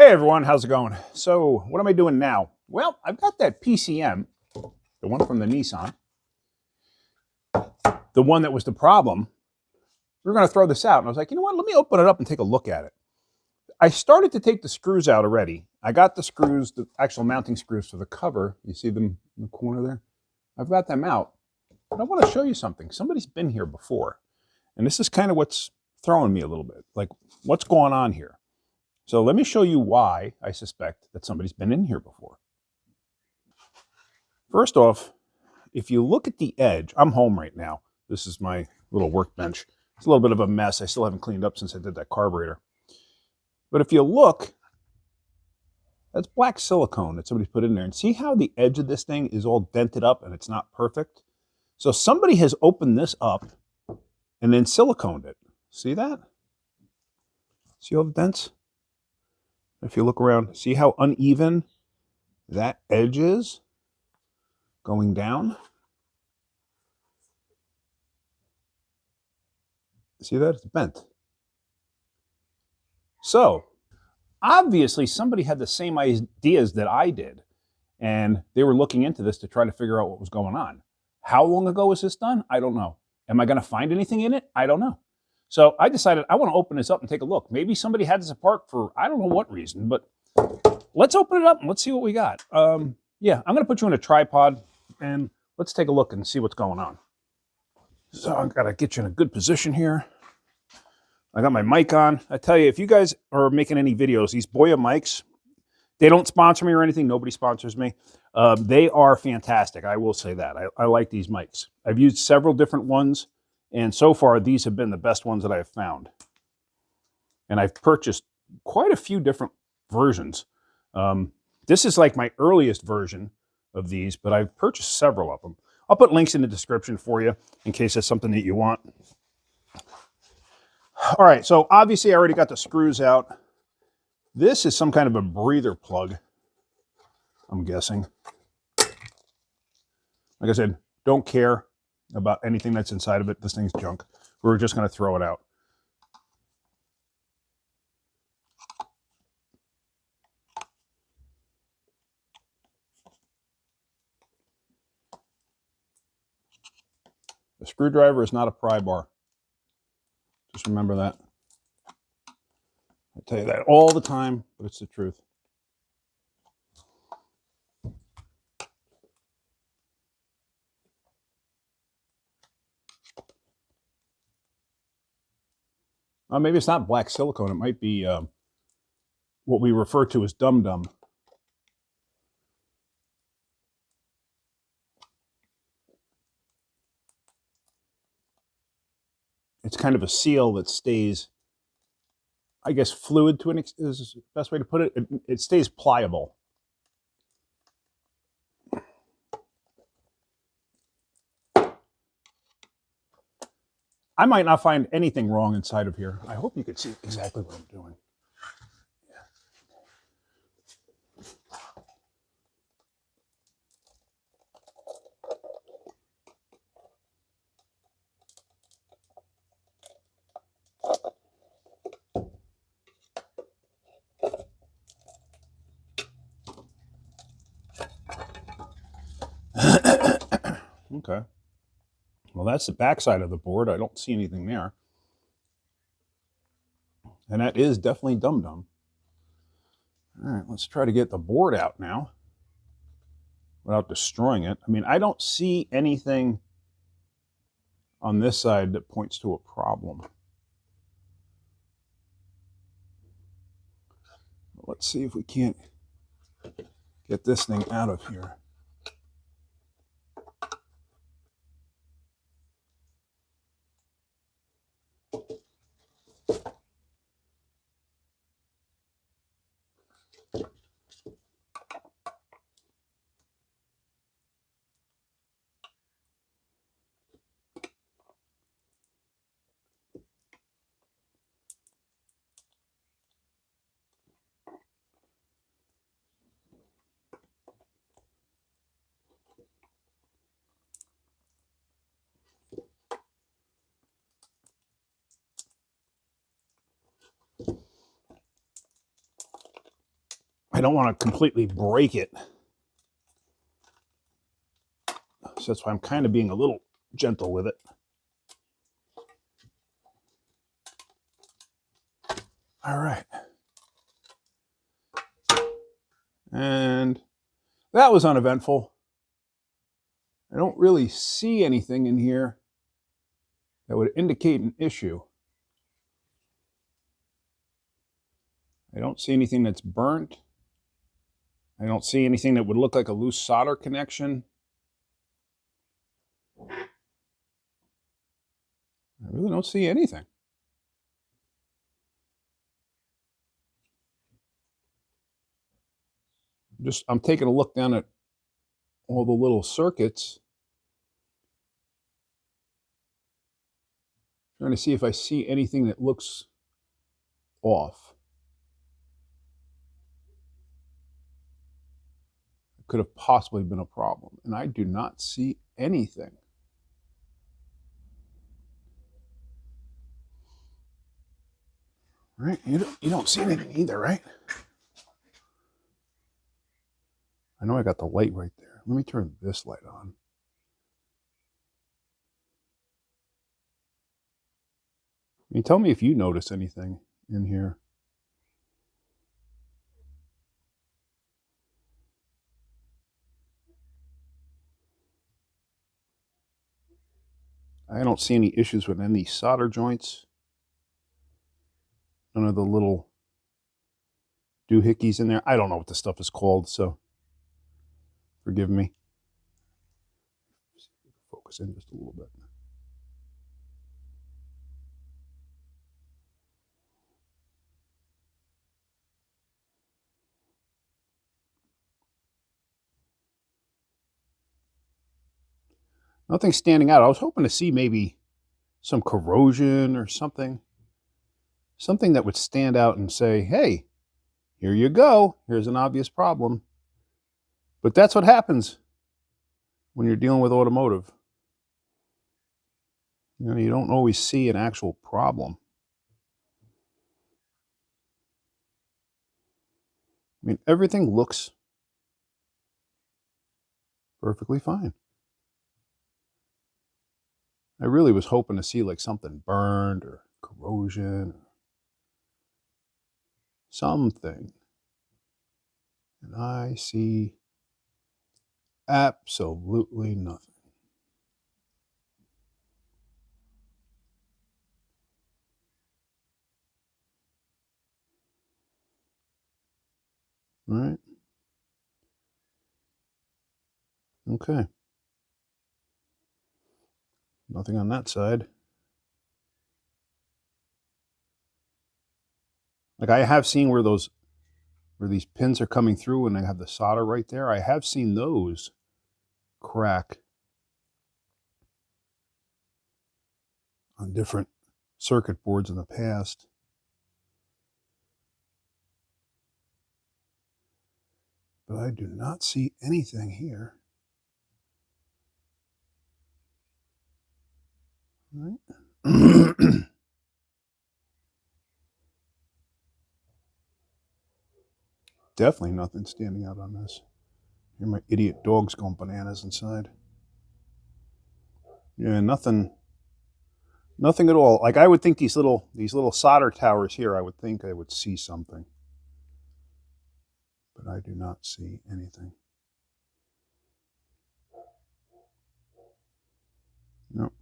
Hey everyone, how's it going? So what am I doing now? Well, I've got that PCM, the one from the Nissan, the one that was the problem. We were going to throw this out, and I was like, you know what, let me open it up and take a look at it. I started to take the screws out already. I got the screws, the actual mounting screws for the cover. You see them in the corner there? I've got them out. But I want to show you something. Somebody's been here before, and this is kind of what's throwing me a little bit. Like, what's going on here? So let me show you why I suspect that somebody's been in here before. First off, if you look at the edge, I'm home right now. This is my little workbench. It's a little bit of a mess. I still haven't cleaned up since I did that carburetor. But if you look, that's black silicone that somebody's put in there. And see how the edge of this thing is all dented up and it's not perfect? So somebody has opened this up and then siliconed it. See that? See all the dents? If you look around, see how uneven that edge is going down? See that? It's bent. So, obviously, somebody had the same ideas that I did, and they were looking into this to try to figure out what was going on. How long ago was this done? I don't know. Am I going to find anything in it? I don't know. So I decided I want to open this up and take a look. Maybe somebody had this apart for I don't know what reason, but let's open it up and let's see what we got. Yeah, I'm going to put you in a tripod, and let's take a look and see what's going on. So I've got to get you in a good position here. I got my mic on. I tell you, if you guys are making any videos, these Boya mics, they don't sponsor me or anything. Nobody sponsors me. They are fantastic. I will say that. I like these mics. I've used several different ones, and so far, these have been the best ones that I've found. And I've purchased quite a few different versions. This is like my earliest version of these, but I've purchased several of them. I'll put links in the description for you in case that's something that you want. All right, so obviously I already got the screws out. This is some kind of a breather plug, I'm guessing. Like I said, don't care about anything that's inside of it. This thing's junk. We're just going to throw it out. A screwdriver is not a pry bar. Just remember that. I tell you that all the time, but it's the truth. Maybe it's not black silicone. It might be what we refer to as dum-dum. It's kind of a seal that stays, I guess, fluid to an extent is the best way to put it. It stays pliable. I might not find anything wrong inside of here. I hope you can see exactly what I'm doing. Okay. Well, that's the back side of the board. I don't see anything there. And that is definitely dum-dum. All right, let's try to get the board out now without destroying it. I mean, I don't see anything on this side that points to a problem. Let's see if we can't get this thing out of here. I don't want to completely break it. So that's why I'm kind of being a little gentle with it. All right. And that was uneventful. I don't really see anything in here that would indicate an issue. I don't see anything that's burnt. I don't see anything that would look like a loose solder connection. I really don't see anything. I'm taking a look down at all the little circuits, trying to see if I see anything that looks off. It could have possibly been a problem, and I do not see anything. Right? You don't see anything either, right? I know I got the light right there. Let me turn this light on. You tell me if you notice anything in here. I don't see any issues with any solder joints. None of the little doohickeys in there. I don't know what this stuff is called, so forgive me. Focus in just a little bit. Nothing standing out. I was hoping to see maybe some corrosion or something. Something that would stand out and say, hey, here you go. Here's an obvious problem. But that's what happens when you're dealing with automotive. You don't always see an actual problem. I mean, everything looks perfectly fine. I really was hoping to see like something burned or corrosion or something. And I see absolutely nothing. All right. Okay. Nothing on that side. Like I have seen where these pins are coming through and I have the solder right there. I have seen those crack on different circuit boards in the past. But I do not see anything here. All right. Definitely nothing standing out on this. Here my idiot dog's going bananas inside. Yeah, nothing at all. Like I would think these little solder towers here, I would think I would see something. But I do not see anything. Nope.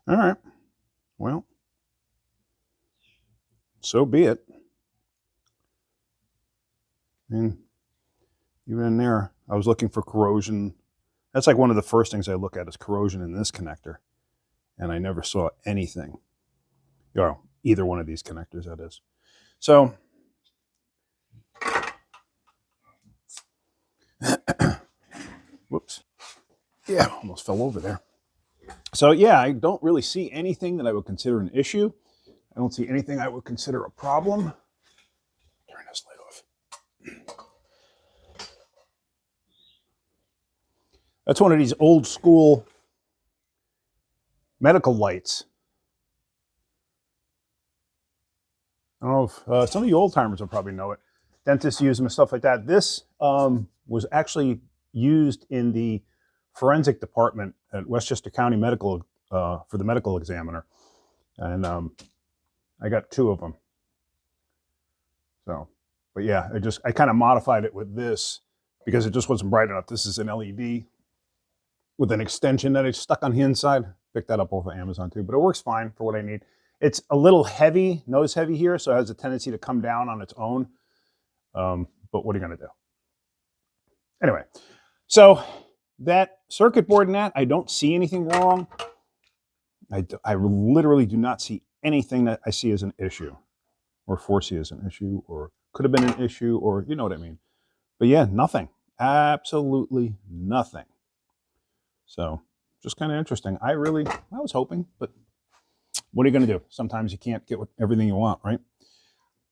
All right. Well, so be it. I mean, even in there, I was looking for corrosion. That's like one of the first things I look at is corrosion in this connector. And I never saw anything. Or either one of these connectors, that is. So, whoops. Yeah, almost fell over there. So yeah, I don't really see anything that I would consider an issue. I don't see anything I would consider a problem. Turn this light off. That's one of these old school medical lights. I don't know if some of you old timers will probably know it. Dentists use them and stuff like that. This was actually used in the forensic department at Westchester County Medical for the medical examiner. And I got 2 of them. So, but yeah, I kind of modified it with this because it just wasn't bright enough. This is an LED with an extension that I stuck on the inside. Picked that up off of Amazon too, but it works fine for what I need. It's a little heavy, nose heavy here, so it has a tendency to come down on its own. But what are you going to do? Anyway, so that circuit board and that, I don't see anything wrong. I literally do not see anything that I see as an issue or foresee as an issue or could have been an issue or you know what I mean. But yeah, nothing. Absolutely nothing. So just kind of interesting. I was hoping, but what are you going to do? Sometimes you can't get everything you want, right?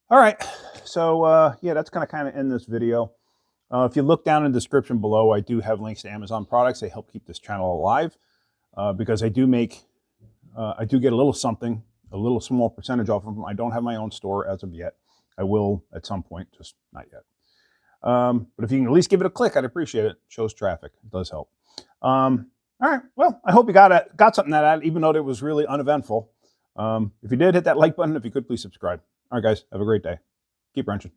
All right. So yeah, that's going to kind of end this video. If you look down in the description below, I do have links to Amazon products. They help keep this channel alive because I do get a little something, a little small percentage off of them. I don't have my own store as of yet. I will at some point, just not yet. But if you can at least give it a click, I'd appreciate it. It shows traffic. It does help. All right. Well, I hope you got something out of that, even though it was really uneventful. If you did, hit that like button. If you could, please subscribe. All right, guys. Have a great day. Keep wrenching.